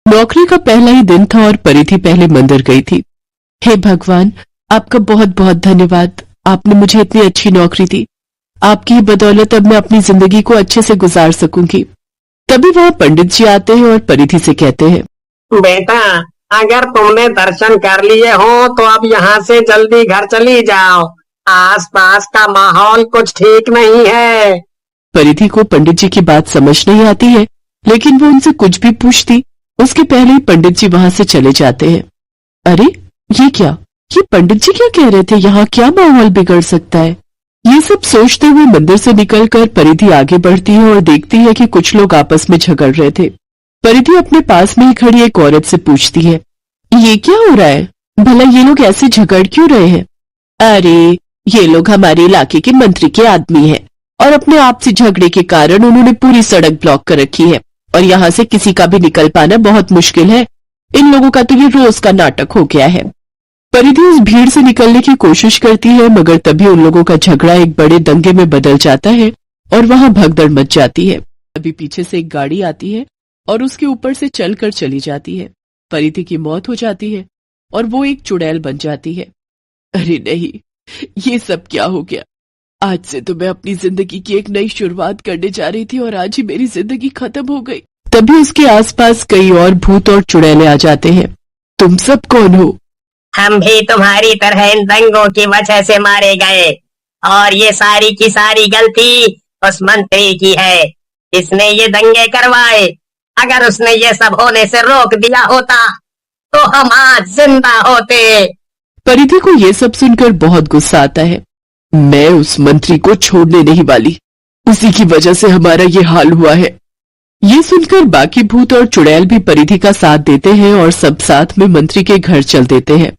नौकरी का पहला ही दिन था और परिधि पहले मंदिर गई थी। हे भगवान, आपका बहुत बहुत धन्यवाद। आपने मुझे इतनी अच्छी नौकरी दी। आपकी बदौलत अब मैं अपनी जिंदगी को अच्छे से गुजार सकूंगी। तभी वहां पंडित जी आते हैं और परिधि से कहते हैं, बेटा, अगर तुमने दर्शन कर लिए हो तो अब यहाँ से जल्दी घर चली जाओ। आसपास का माहौल कुछ ठीक नहीं है। परिधि को पंडित जी की बात समझ नहीं आती है, लेकिन वो उनसे कुछ भी पूछती उसके पहले ही पंडित जी वहां से चले जाते हैं। अरे ये क्या, ये पंडित जी क्या कह रहे थे? यहाँ क्या माहौल बिगड़ सकता है? ये सब सोचते हुए मंदिर से निकलकर परिधि आगे बढ़ती है और देखती है कि कुछ लोग आपस में झगड़ रहे थे। परिधि अपने पास में ही खड़ी एक औरत से पूछती है, ये क्या हो रहा है? भला ये लोग ऐसे झगड़ क्यों रहे हैं? अरे ये लोग हमारे इलाके के मंत्री के आदमी हैं और अपने आपसी झगड़े के कारण उन्होंने पूरी सड़क ब्लॉक कर रखी है और यहाँ से किसी का भी निकल पाना बहुत मुश्किल है। इन लोगों का तो ये रोज का नाटक हो गया है। परिधि उस भीड़ से निकलने की कोशिश करती है, मगर तभी उन लोगों का झगड़ा एक बड़े दंगे में बदल जाता है और वहां भगदड़ मच जाती है। अभी पीछे से एक गाड़ी आती है और उसके ऊपर से चलकर चली जाती है। परिधि की मौत हो जाती है और वो एक चुड़ैल बन जाती है। अरे नहीं, ये सब क्या हो गया? आज से तो मैं अपनी जिंदगी की एक नई शुरुआत करने जा रही थी और आज ही मेरी जिंदगी खत्म हो गई। तभी उसके आसपास कई और भूत और चुड़ैले आ जाते हैं। तुम सब कौन हो? हम भी तुम्हारी तरह इन दंगों की वजह से मारे गए और ये सारी की सारी गलती उस मंत्री की है। इसने ये दंगे करवाए। अगर उसने ये सब होने से रोक दिया होता तो हम आज जिंदा होते। परिधि को ये सब सुनकर बहुत गुस्सा आता है। मैं उस मंत्री को छोड़ने नहीं वाली, उसी की वजह से हमारा ये हाल हुआ है। ये सुनकर बाकी भूत और चुड़ैल भी परिधि का साथ देते हैं और सब साथ में मंत्री के घर चल देते हैं।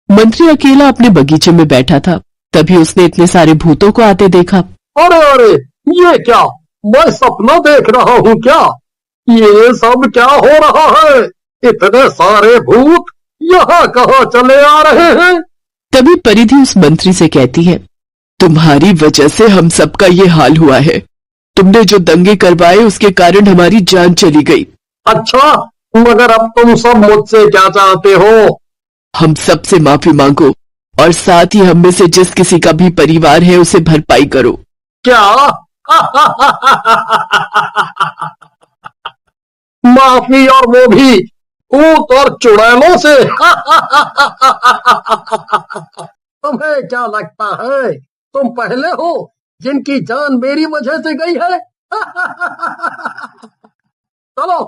मंत्री अकेला अपने बगीचे में बैठा था। तभी उसने इतने सारे भूतों को आते देखा। अरे अरे, ये क्या? मैं सपना देख रहा हूँ क्या? ये सब क्या हो रहा है? इतने सारे भूत यहाँ कहाँ चले आ रहे हैं? तभी परिधि उस मंत्री से कहती है, तुम्हारी वजह से हम सबका ये हाल हुआ है। तुमने जो दंगे करवाए उसके कारण हमारी जान चली गई। अच्छा, मगर अब तुम सब मुझसे क्या चाहते हो? हम सबसे माफी मांगो और साथ ही हम में से जिस किसी का भी परिवार है उसे भरपाई करो। क्या? माफी, और वो भी भूत और चुड़ैलों से? तुम्हें क्या लगता है तुम पहले हो जिनकी जान मेरी वजह से गई है? चलो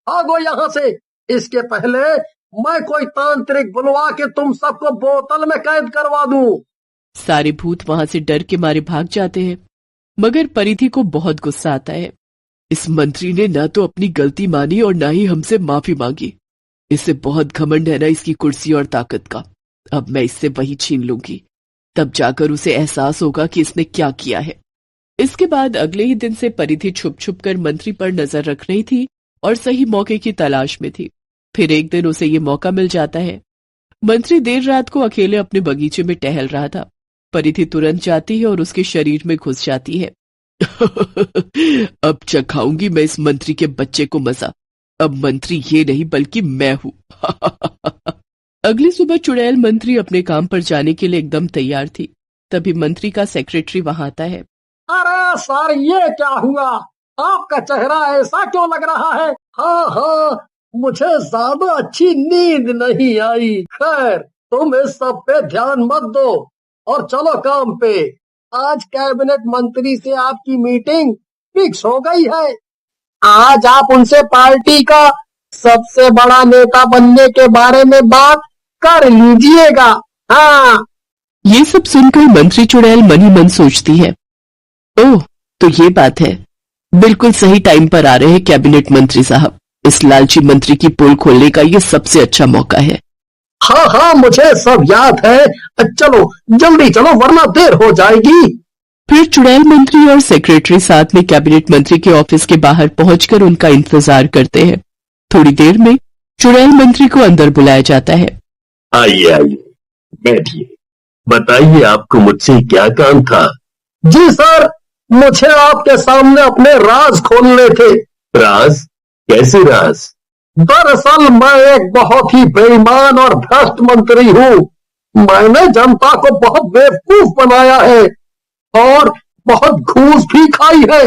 भागो यहाँ से, इसके पहले मैं कोई तांत्रिक बुलवा के तुम सबको बोतल में कैद करवा दूं। सारे भूत वहां से डर के मारे भाग जाते हैं, मगर परिधि को बहुत गुस्सा आता है। इस मंत्री ने ना तो अपनी गलती मानी और ना ही हमसे माफी मांगी। इसे बहुत घमंड है ना इसकी कुर्सी और ताकत का। अब मैं इससे वही छीन लूंगी, तब जाकर उसे एहसास होगा कि इसने क्या किया है। इसके बाद अगले ही दिन से परिधि छुप छुप कर मंत्री पर नजर रख रही थी और सही मौके की तलाश में थी। फिर एक दिन उसे ये मौका मिल जाता है। मंत्री देर रात को अकेले अपने बगीचे में टहल रहा था। परिधि तुरंत जाती है और उसके शरीर में घुस जाती है। अब चखाऊंगी मैं इस मंत्री के बच्चे को मजा। अब मंत्री ये नहीं बल्कि मैं हूं। अगली सुबह चुड़ैल मंत्री अपने काम पर जाने के लिए एकदम तैयार थी। तभी मंत्री का सेक्रेटरी वहां आता है। अरे सर, ये क्या हुआ? आपका चेहरा ऐसा क्यों लग रहा है? हाँ, मुझे ज्यादा अच्छी नींद नहीं आई। खैर, तुम इस सब पे ध्यान मत दो और चलो काम पे। आज कैबिनेट मंत्री से आपकी मीटिंग फिक्स हो गई है। आज आप उनसे पार्टी का सबसे बड़ा नेता बनने के बारे में बात कर लीजिएगा। हाँ। ये सब सुनकर मंत्री चुड़ैल मन ही मन सोचती है, ओह तो ये बात है, बिल्कुल सही टाइम पर आ रहे हैं कैबिनेट मंत्री साहब। इस लालची मंत्री की पोल खोलने का ये सबसे अच्छा मौका है। हाँ, मुझे सब याद है। चलो जल्दी चलो वरना देर हो जाएगी। फिर चुड़ैल मंत्री और सेक्रेटरी साथ में कैबिनेट मंत्री के ऑफिस के बाहर पहुंचकर उनका इंतजार करते हैं। थोड़ी देर में चुड़ैल मंत्री को अंदर बुलाया जाता है। आइए बैठिए, बताइए आपको मुझसे क्या काम था? जी सर, मुझे आपके सामने अपने राज खोलने थे। राज? कैसे राज? दरअसल मैं एक बहुत ही बेईमान और भ्रष्ट मंत्री हूँ। मैंने जनता को बहुत बेवकूफ बनाया है और बहुत घूस भी खाई है।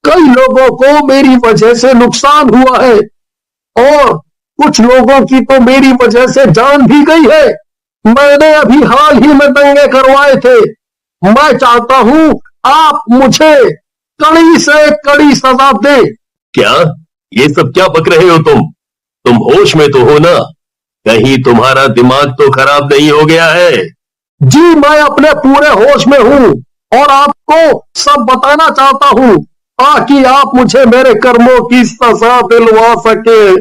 कई लोगों को मेरी वजह से नुकसान हुआ है और कुछ लोगों की तो मेरी वजह से जान भी गई है। मैंने अभी हाल ही में दंगे करवाए थे। मैं चाहता हूँ आप मुझे कड़ी से कड़ी सजा दे। क्या? ये सब क्या बक रहे हो तुम होश में तो हो ना? कहीं तुम्हारा दिमाग तो खराब नहीं हो गया है? जी मैं अपने पूरे होश में हूँ और आपको सब बताना चाहता हूँ ताकि आप मुझे मेरे कर्मों की सजा दिलवा सके।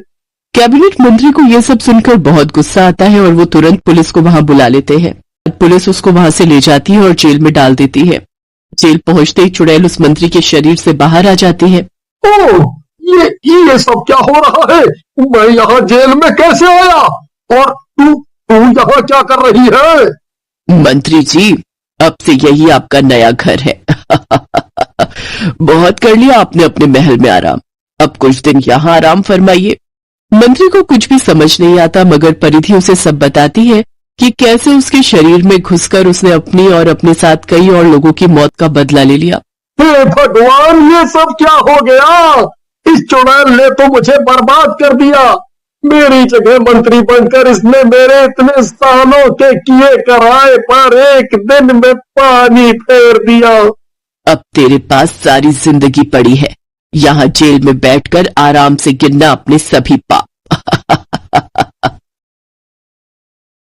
कैबिनेट मंत्री को यह सब सुनकर बहुत गुस्सा आता है और वो तुरंत पुलिस को वहां बुला लेते हैं। पुलिस उसको वहां से ले जाती है और जेल में डाल देती है। जेल पहुंचते ही चुड़ैल उस मंत्री के शरीर से बाहर आ जाती है। ओह, ये सब क्या हो रहा है? मैं यहाँ जेल में कैसे आया और तू यहाँ क्या कर रही है? मंत्री जी, अब से यही आपका नया घर है। बहुत कर लिया आपने अपने महल में आराम, अब कुछ दिन यहाँ आराम फरमाइए। मंत्री को कुछ भी समझ नहीं आता मगर परिधि उसे सब बताती है कि कैसे उसके शरीर में घुसकर उसने अपनी और अपने साथ कई और लोगों की मौत का बदला ले लिया। हे भगवान, ये सब क्या हो गया? इस चुड़ैल ने तो मुझे बर्बाद कर दिया। मेरी जगह मंत्री बनकर इसने मेरे इतने सालों के किए कराए पर एक दिन में पानी फेर दिया। अब तेरे पास सारी जिंदगी पड़ी है, यहाँ जेल में बैठकर आराम से गिनना अपने सभी पाप।